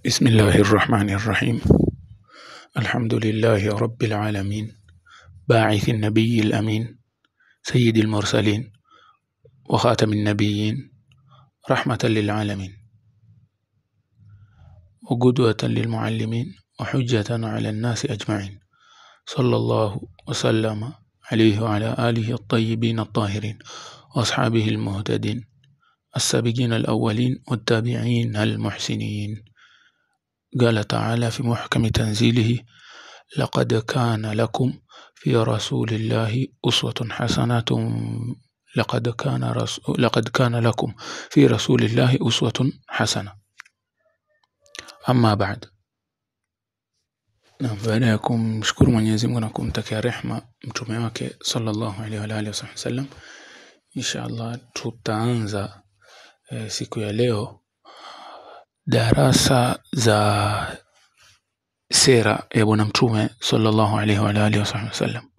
بسم الله الرحمن الرحيم. الحمد لله رب العالمين، باعث النبي الأمين، سيد المرسلين وخاتم النبيين، رحمة للعالمين وقدوة للمعلمين وحجة على الناس أجمعين، صلى الله وسلم عليه وعلى آله الطيبين الطاهرين وأصحابه المهتدين السابقين الأولين والتابعين المحسنين. قال تعالى في محكم تنزيله: لقد كان لكم في رسول الله أسوة حسنة. لقد كان لكم في رسول الله أسوة حسنة. أما بعد، baada ya kumshukuru Mwenyezi Mungu na kumtakia rehema mtume wake sallallahu alaihi wa alihi wasallam, inshallah tutaanza siku ya leo darasa za sira ya bwana mtume sallallahu alaihi wa alihi wasallam.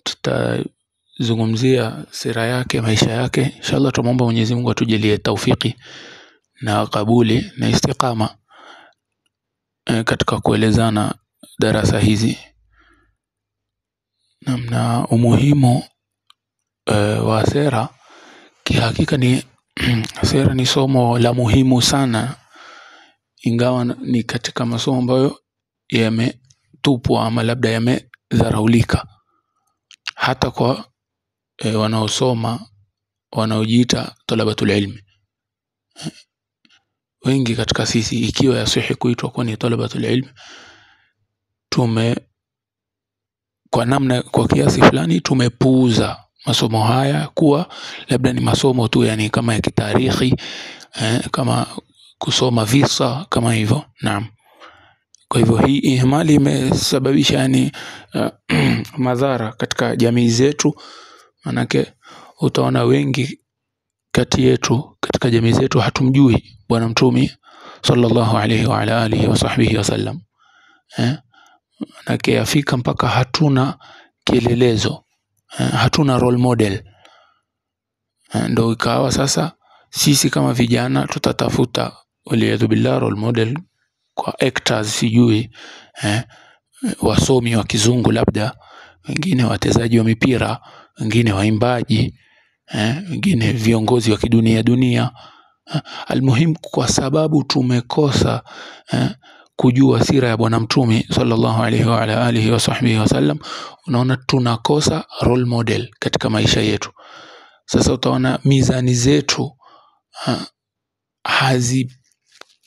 Tutazungumzia sira yake, maisha yake. Inshallah tumuomba Mwenyezi Mungu atujalie taufiki na kabuli na istiqama katika kuelezana darasa hizi. Na umuhimu wa sira, kihakika ni sira ni somo la muhimu sana, ingawa ni katika masomo ambayo yametupwa ama labda yamedharaulika hata kwa wanaosoma, wanaojiita talabatul ilmi. Wengi katika sisi, ikiwa yasihi kuitwa kwa ni talabatul ilmi, kwa kiasi fulani tumepuuza masomo haya kuwa labda ni masomo tu, yani kama ya kitarikhi, kama kusoma visa kama hivyo. Naam. Kwa hivyo hii ihmali imesababisha yani madhara katika jamii zetu. Manake utaona wengi kati yetu katika jamii zetu hatumjui bwana mtume sallallahu alaihi wa ala alihi wa sahbihi wasallam. Manake afika mpaka hatuna kielelezo, hatuna role model. Ndio ikawa sasa sisi kama vijana tutatafuta waliyadhu billah role model kwa actors, sijui wasomi wa kizungu, labda wengine wachezaji wa mipira, wengine waimbaji, wengine viongozi wa kidunia. Almuhim, kwa sababu tumekosa kujua sira ya bwana mtume sallallahu alaihi wa ala alihi wa sahbihi wasallam, unaona tunakosa role model katika maisha yetu. Sasa utaona mizani zetu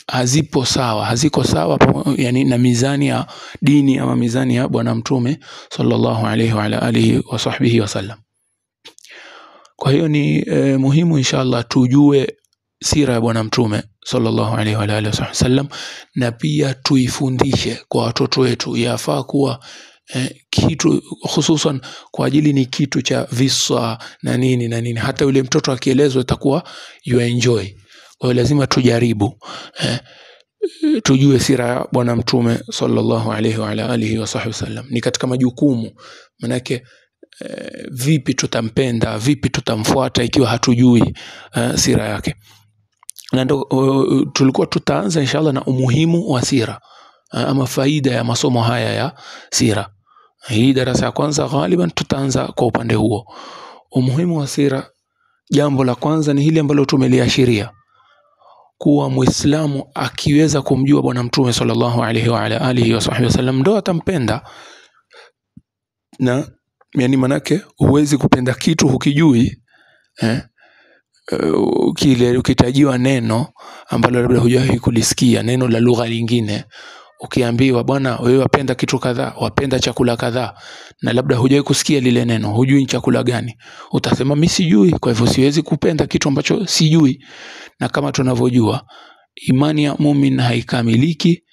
haziko sawa yani na mizani ya dini ama mizani ya bwana mtume sallallahu alaihi wa ala alihi wa sahbihi wasallam. Kwa hiyo ni muhimu inshallah tujue sira ya bwana mtume sallallahu alaihi wa alihi wasallam, na pia tuifundishe kwa watoto wetu. Yafaa kuwa kitu hususan kwa ajili ni kitu cha visa na nini, hata yule mtoto akielezwa itakuwa you enjoy. Kwa hiyo lazima tujaribu tujue sira ya bwana mtume sallallahu alaihi wa alihi wasallam. Ni katika majukumu, manake vipi tutampenda, vipi tutamfuata ikiwa hatujui sira yake. Na ndio tulikuwa tutaanza inshallah na umuhimu wa sira ama faida ya masomo haya ya sira. Hii darasa ya kwanza ghaliban tutaanza kwa upande huo, umuhimu wa sira. Jambo la kwanza ni hili ambalo tumeliashiria, kuwa Muislamu akiweza kumjua bwana mtume sallallahu alaihi wa ala alihi wasallam ndo atampenda. Na yani manake huwezi kupenda kitu hukijui. Kile ukitajiwa neno ambalo labda hujawahi kulisikia, neno la lugha nyingine, ukiambiwa bwana wewe wapenda kitu kadhaa, wapenda chakula kadhaa, na labda hujawahi kusikia lile neno, hujui chakula gani, utasema mimi sijui, kwa hivyo siwezi kupenda kitu ambacho sijui. Na kama tunavyojua, imani ya muumini haikamiliki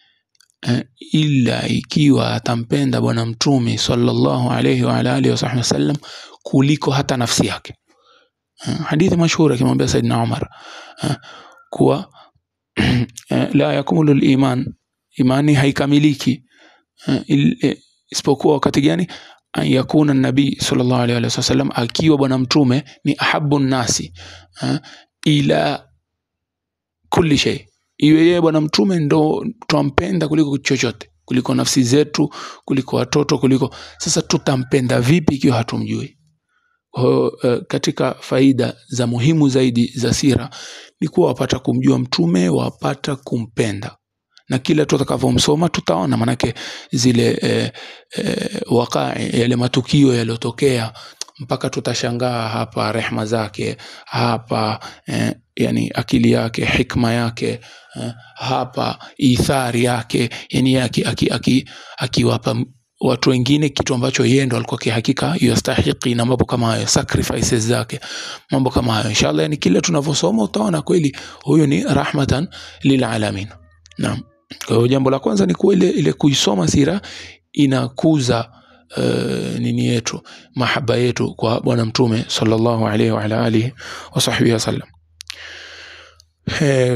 ila ikiwa atampenda bwana mtume sallallahu alaihi wa alihi wasallam kuliko hata nafsi yake. Hadithi mashuhuri kimwambia Saidina Umar kuwa la yakumulu al-iman, imani haikamiliki isipokuwa wakati gani? An yakuna nabii sallallahu alaihi wasallam, akiwa bwana mtume ni ahabbu nasi ila kulli shay, iwe yeye bwana mtume ndo twampenda kuliko chochote, kuliko nafsi zetu, kuliko watoto, kuliko. Sasa tutampenda vipi ikiwa hatumjui? Katika faida za muhimu zaidi za sira ni kuwa wapata kumjua mtume, wapata kumpenda, na kila tutakavomsoma tutaona manake zile wakai, yale matukio yaliyotokea, mpaka tutashangaa hapa rehema zake, hapa yani akili yake, hikma yake, hapa ithari yake, yani akiwapa watu wengine kitu ambacho yeye ndo alikuwa kihakika yastahiki, na mambo kama hayo, sacrifices zake, mambo kama hayo. Inshallah, yani kila tunavyosoma utaona kweli huyo ni rahmatan lil alamin. Naam. Kwa hiyo jambo la kwanza ni kuwa ile kuisoma sira inakuza nini yetu, mahaba yetu kwa bwana mtume sallallahu alaihi wa ala alihi wa sahbihi wasallam.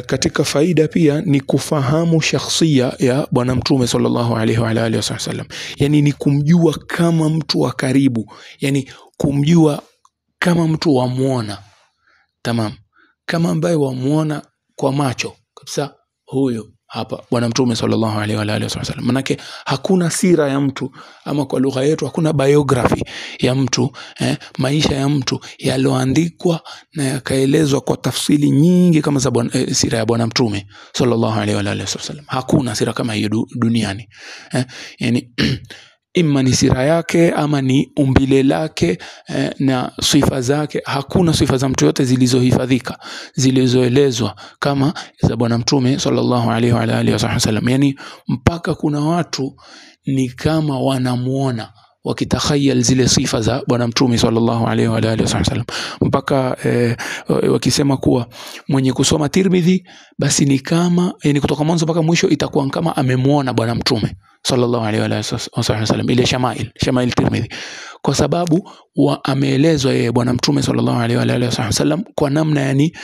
Katika faida pia ni kufahamu shakhsia ya bwana mtume sallallahu alaihi wa ala alihi wa sallam, yani ni kumjua kama mtu wa karibu, yani kumjua kama mtu wamuona, tamam, kama ambaye wamuona kwa macho kabisa, huyo hapa bwana mtume sallallahu alaihi wa alihi wasallam. Manake hakuna sira ya mtu, ama kwa lugha yetu hakuna biography ya mtu, maisha ya mtu yaloandikwa na yakaelezwa kwa tafsiri nyingi kama za sira ya bwana mtume sallallahu alaihi wa alihi wasallam. Hakuna sira kama hiyo duniani, yani imma ni sira yake ama ni umbile lake, na sifa zake. Hakuna sifa za mtu yote zilizohifadhika, zilizoelezwa kama za bwana mtume sallallahu alaihi wa alihi wasallam. Yani mpaka kuna watu ni kama wanamuona wakitakhayal zile sifa za bwana mtume sallallahu alaihi wa alihi wasallam, mpaka wakisema kuwa mwenye kusoma Tirmidhi basi ni kama, yani kutoka mwanzo mpaka mwisho itakuwa kama amemuona bwana mtume sallallahu alaihi wa alihi wasallam, ile Shamail Tirmidhi, kwa sababu ameelezwa yeye bwana mtume sallallahu alaihi wa alihi wasallam kwa namna, yani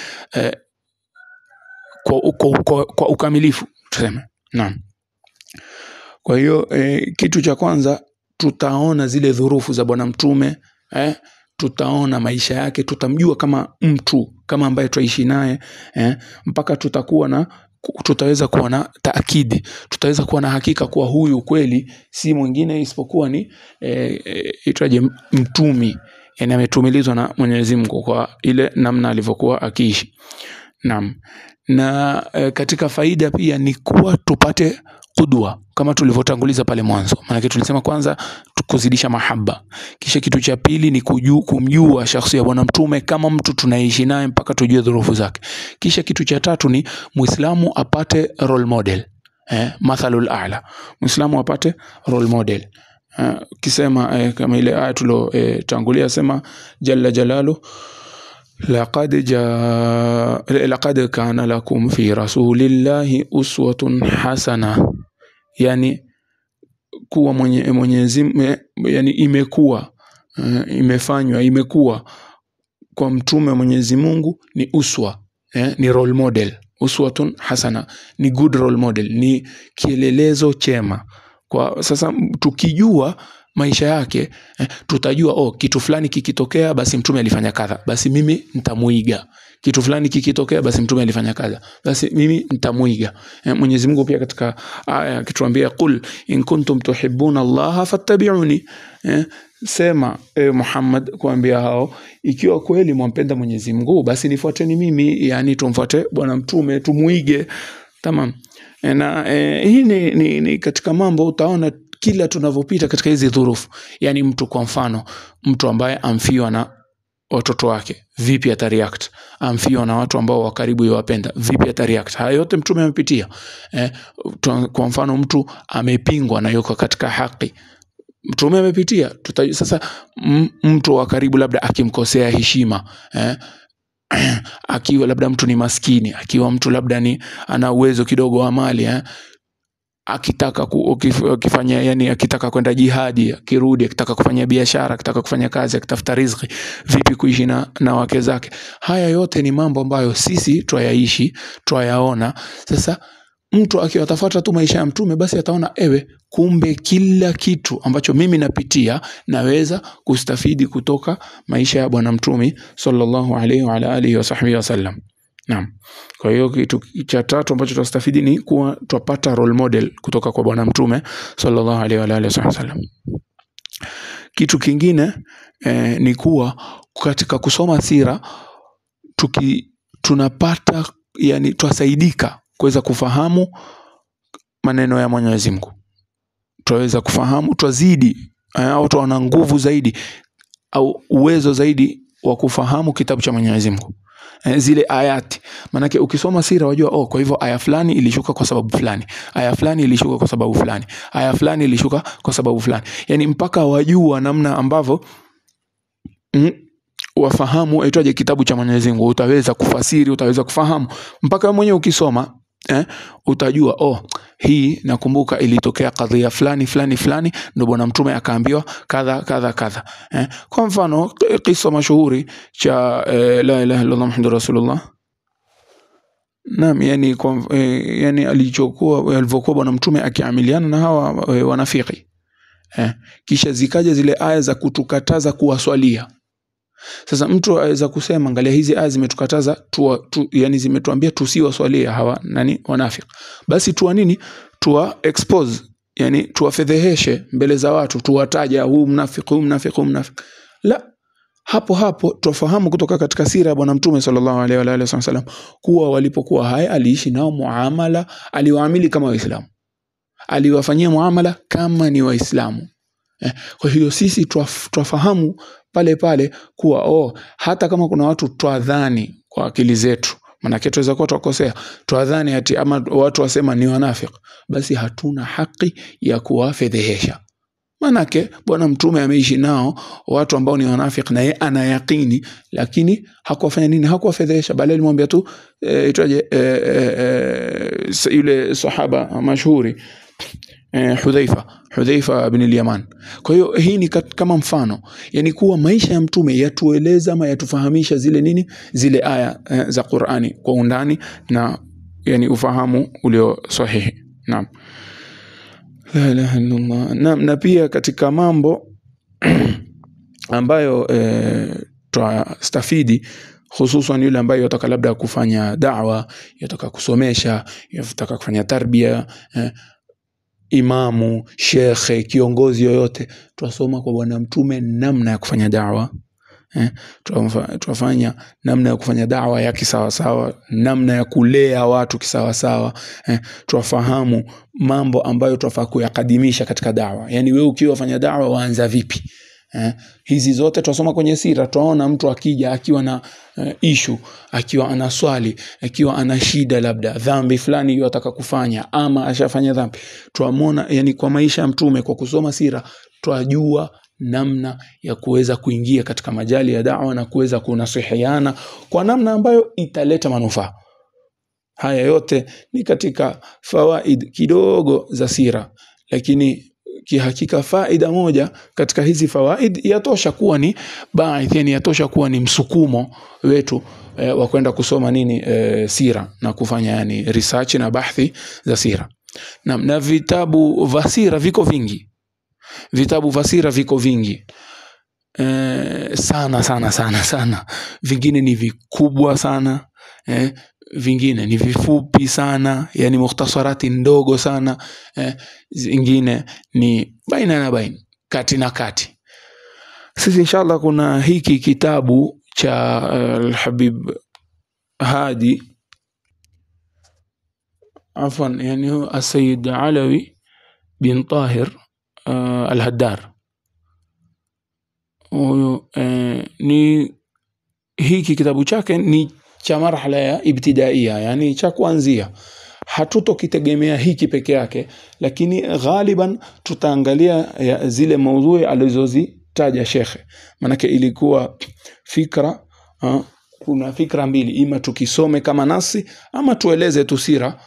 kwa ukamilifu tuseme. Naam. Kwa hiyo kitu cha kwanza tutaona zile dhurufu za bwana mtume, tutaona maisha yake, tutamjua kama mtu, kama ambaye tuishi naye, mpaka tutaweza kuwa na taakidi, tutaweza kuwa na hakika kuwa huyu kweli si mwingine isipokuwa ni itwaje, mtumi, yani ametumilizwa na Mwenyezi Mungu kwa ile namna alivyokuwa akiishi. Naam. Na katika faida pia ni kuwa tupate kudwa kama tulivyotanguliza pale mwanzo. Maana tulisema kwanza kuzidisha mahaba, kisha kitu cha pili ni kumjua shakhsi ya bwana mtume kama mtu tunaishi naye mpaka tujue dhurufu zake, kisha kitu cha tatu ni Muislamu apate role model, mathalul a'la, Muislamu apate role model. Kisema kama ile aya tangulia sema jalla jalalu laqad kana lakum fi rasulillahi uswatun hasana, yani kuwa Mwenyezi, yani imekuwa kwa mtume Mwenyezi Mungu ni uswa, ni role model. Uswatun hasana ni good role model, ni kielelezo chema. Kwa sasa tukijua maisha yake, tutajua kitu fulani kikitokea basi mtume alifanya kadha, basi mimi nitamuiga. Kitu fulani kikitokea basi mtume alifanya kadha, basi mimi nitamuiga. Mwenyezi Mungu pia katika aya akituambia qul in kuntum tuhibbuna Allaha fattabi'uni, sema Muhammad kuambia hao, ikiwa kweli mwampenda Mwenyezi Mungu basi nifuateni mimi, yani tumfuate bwana mtume, tumuige. Tamam. Na hii ni katika mambo utaona kila tunavopita katika hizi dhurufu. Yani mtu, kwa mfano, mtu ambaye amfiwa na watoto wake, vipi atareact? Amfiwa na watu ambao wakaribu yawapenda, vipi atareact? Haya yote mtume amepitia. Kwa mfano mtu amepingwa na yuko katika haki, mtume amepitia. Sasa mtu wa karibu labda akimkosea heshima, akiwa labda mtu ni maskini, akiwa mtu labda ni ana uwezo kidogo wa mali, akitaka ukifanya, yani akitaka kwenda jihadi, akirudi, akitaka kufanya biashara, akitaka kufanya kazi, akitafuta riziki, vipi kuishi na wake zake. Haya yote ni mambo ambayo sisi twayaishi, twayaona. Sasa mtu akiwatafuta tu maisha ya mtume, basi ataona kumbe kila kitu ambacho mimi napitia naweza kustafidi kutoka maisha ya bwana mtume sallallahu alaihi wa alihi wa sahbihi wasallam. Naam. Kwa hiyo kitu cha tatu ambacho tutastafidi ni kuwa tupata role model kutoka kwa Bwana Mtume sallallahu alaihi wa alihi wasallam. Kitu kingine ni kuwa katika kusoma sira tunapata, yani twasaidika kuweza kufahamu maneno ya Mwenyezi Mungu. Tuweza kufahamu, twazidi au tuna nguvu zaidi au uwezo zaidi wa kufahamu kitabu cha Mwenyezi Mungu. Zile ayati, manake ukisoma sira wajua kwa hivyo aya fulani ilishuka kwa sababu fulani, aya fulani ilishuka kwa sababu fulani, aya fulani ilishuka kwa sababu fulani, yani mpaka wajua namna ambavyo wafahamu aitwaje kitabu cha Mwenyezi Mungu. Utaweza kufasiri, utaweza kufahamu mpaka mwenyewe ukisoma utajua hii nakumbuka ilitokea kadhia fulani fulani fulani, ndio Bwana Mtume akaambiwa kadha kadha kadha. Kwa mfano kisa mashuhuri cha la ilaha illallah muhammadur rasulullah. Naam, yani alivyokuwa Bwana Mtume akiamiliana na hawa wanafiki, kisha zikaja zile aya za kutukataza kuwaswalia. Sasa mtu aweza kusema angalia hizi aya zimetukataza yani zimetuambia tusiwaswalia hawa wanafiki. Basi nini? Tuwa expose, yani tuwafedheheshe mbele za watu, tuwataja huu mnafiki, huu mnafiki, huu mnafiki. La, hapo tufahamu kutoka katika sira ya Bwana Mtume sallallahu alaihi wa alihi wasallam kuwa walipokuwa hai aliishi nao muamala, aliwaamili kama Waislamu, aliwafanyia muamala kama ni Waislamu. Kwa hiyo sisi tufahamu pale kuwa hata kama kuna watu twadhani kwa akili zetu, maana tuweza kuwa tukosea, twadhani ati ama watu wasema ni wanafiki, basi hatuna haki ya kuwafedhehesha. Maana Bwana Mtume ameishi nao watu ambao ni wanafiki na yeye anayakini, lakini hakuwafanya nini? Hakuwafedhehesha, bali alimwambia tu yule sahaba mashuhuri Hudhaifa bin al-Yaman. Kwa hiyo hii ni kama mfano, yani kuwa maisha ya Mtume yatueleza ama yatufahamisha zile aya za Qur'ani kwa undani na yani ufahamu ulio sahihi. Naam. La ilaha illallah. Naam, na pia katika mambo ambayo tutastafidi, hususan yule ambaye yataka labda kufanya da'wa, yataka kusomesha, yataka kufanya tarbia, imamu, shekhe, kiongozi yoyote, tuwasoma kwa Bwana Mtume namna ya kufanya da'wa. Tuwafanya namna ya kufanya da'wa ya kisawasawa, namna ya kulea watu kisawasawa. Tuwafahamu mambo ambayo tunafaa kuyakadimisha katika da'wa. Yani wewe ukiwa fanya da'wa waanza vipi? Hizi zote tuwasoma kwenye sira. Tunaona mtu akija akiwa na issue, akiwa ana swali, akiwa ana shida, labda dhambi fulani yataka kufanya ama ashafanya dhambi, tuamona yani kwa maisha ya Mtume, kwa kusoma sira twajua namna ya kuweza kuingia katika majali ya da'wa na kuweza kunasihiana kwa namna ambayo italeta manufaa. Haya yote ni katika fawaid kidogo za sira, lakini kihakika faida moja katika hizi fawaid yatosha kuwa ni yani yatosha kuwa ni msukumo wetu wa kwenda kusoma sira na kufanya yani research na bahthi za sira. Na vitabu vya sira viko vingi. Vitabu vya sira viko vingi sana. Vingine ni vikubwa sana, vingine ni vifupi sana, yani mukhtasarati ndogo sana, zingine ni baina na baina, kati na kati. Sisi inshallah kuna hiki kitabu cha Al-Habib Hadi, afwan, yani huwa As-Sayyid Alawi bin Tahir Al-Haddar. Ni hiki kitabu chake ni cha marhala ya ibtidaia, yani cha kuanzia. Hatutokitegemea hiki peke yake, lakini ghaliban tutaangalia zile maudhui alizozitaja shekhe. Manake ilikuwa fikra, kuna fikra mbili, ima tukisome kama nasi ama tueleze tu sira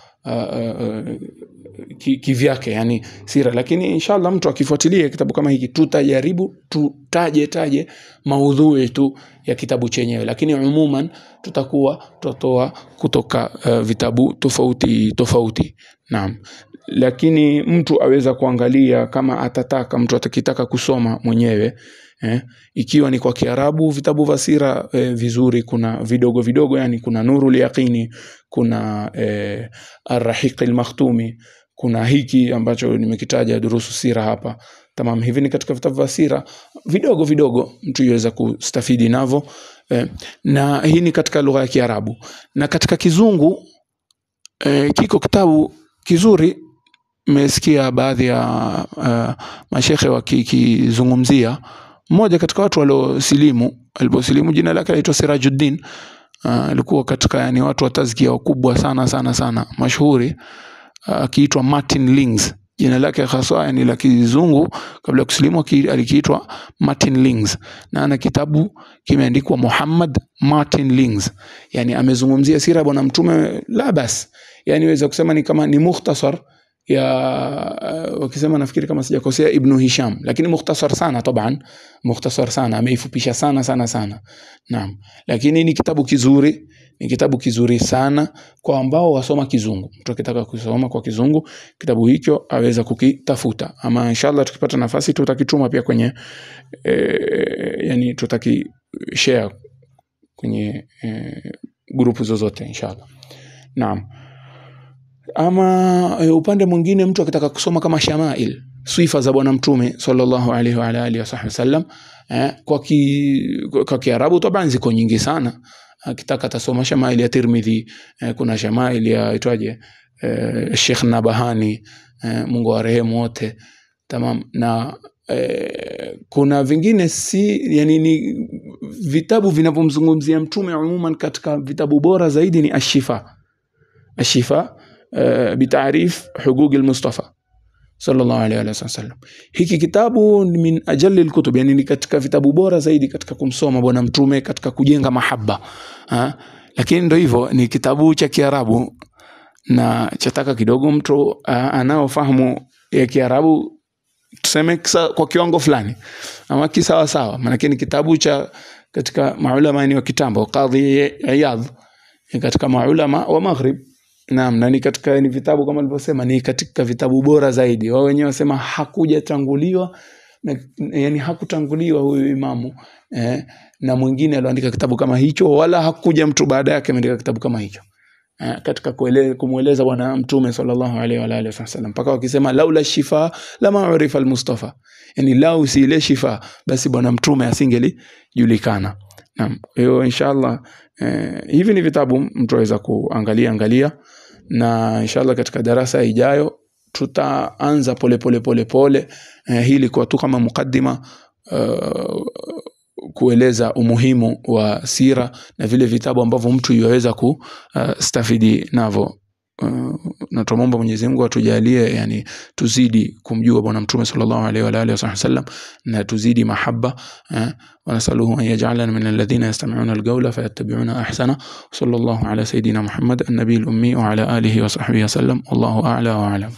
kivyake, yani sira. Lakini inshallah mtu akifuatilia kitabu kama hiki tutajaribu tutaje maudhui tu ya kitabu chenyewe, lakini umuman tutakuwa tutoa kutoka vitabu tofauti. Naam, lakini mtu aweza kuangalia kama atataka, mtu atakitaka kusoma mwenyewe Ikiwa ni kwa Kiarabu vitabu vya sira vizuri, kuna vidogo vidogo, yani kuna Nurul Yaqini, kuna Ar-Rahiq al-Makhtumi, kuna hiki ambacho nimekitaja Durusu Sira hapa. Tamam, hivi ni katika vitabu vya sira vidogo vidogo mtu yaweza kustafidi navo, na hii ni katika lugha ya Kiarabu. Na katika Kizungu kiko kitabu kizuri, mmesikia baadhi ya mashekhe wakizungumzia. Mmoja katika watu waliosilimu, aliposilimu, jina lake anaitwa Sirajuddin, alikuwa katika yani watu wa tazkia wakubwa sana mashuhuri, akiitwa Martin Lings. Jina lake hasa yani la Kizungu kabla kusilimu alikiitwa Martin Lings, na ana kitabu kimeandikwa Muhammad Martin Lings, yani amezungumzia sira bwana mtume la bas, yani waweza kusema ni kama ni mukhtasar ya wakisema, nafikiri kama sijakosea, Ibn Hisham, lakini mukhtasar sana, taban mukhtasar sana, ameifupisha sana. Naam, lakini ni kitabu kizuri, ni kitabu kizuri sana kwa ambao wasoma Kizungu. Mtu akitaka kusoma kwa Kizungu kitabu hicho aweza kukitafuta, ama inshallah tukipata nafasi tutakituma pia kwenye yani tutakishare kwenye grupu zozote inshallah. Naam. Ama upande mwingine mtu akitaka kusoma kama Shamail, sifa za bwana mtume sallallahu alaihi wa alihi wasallam, kwa Kiarabu taban ziko nyingi sana. Akitaka tasoma Shamail ya Tirmidhi, kuna Shamail ya itwaje Sheikh Nabahani, Mungu arehemu wote. Tamam, na kuna vingine si yani ni vitabu vinavyomzungumzia mtume umuman. Katika vitabu bora zaidi ni Ashifa بتعريف حقوق المصطفى صلى الله عليه وسلم. Hiki kitabu min ajalli alkutub, yani ni katika vitabu bora zaidi katika kumsoma bwana mtume, katika kujenga mahaba. Lakini ndio hivyo, ni kitabu cha Kiarabu na chataka kidogo mtu anaofahamu ya Kiarabu, tuseme kwa kiwango fulani ama kisawa sawa, maana ni kitabu cha katika maulama ni wa kitambo, Qadhi Iyadh katika maulama wa Maghrib. Naam, na ni katika ni vitabu kama nilivyosema ni katika vitabu bora zaidi. Wao wenyewe wasema hakujatanguliwa, yani hakutanguliwa huyu imamu na mwingine aliandika kitabu kama hicho, wala hakuja mtu baada yake ameandika kitabu kama hicho katika kumueleza bwana mtume sallallahu alaihi wa alihi wasallam, mpaka wakisema laula shifa lama urifa almustafa, yani lau si ile shifa basi bwana mtume asingelijulikana. Naam, hiyo inshallah hivi ni vitabu mtu aweza kuangalia, na inshallah katika darasa ijayo tutaanza pole hili kwa tu kama mukaddima, kueleza umuhimu wa sira na vile vitabu ambavyo mtu yaweza kustafidi navyo. Na tuombe Mwenyezi Mungu atujalie yani tuzidi kumjua bwana mtume sallallahu alaihi wa alihi wasallam, na tuzidi mahaba, wa nasalluhu an yaj'alana min alladhina yastami'una alqawla fayattabi'una ahsana. Sallallahu ala sayidina Muhammad an-nabiyil ummi wa ala alihi wa sahbihi wasallam. Wallahu a'la wa a'lam.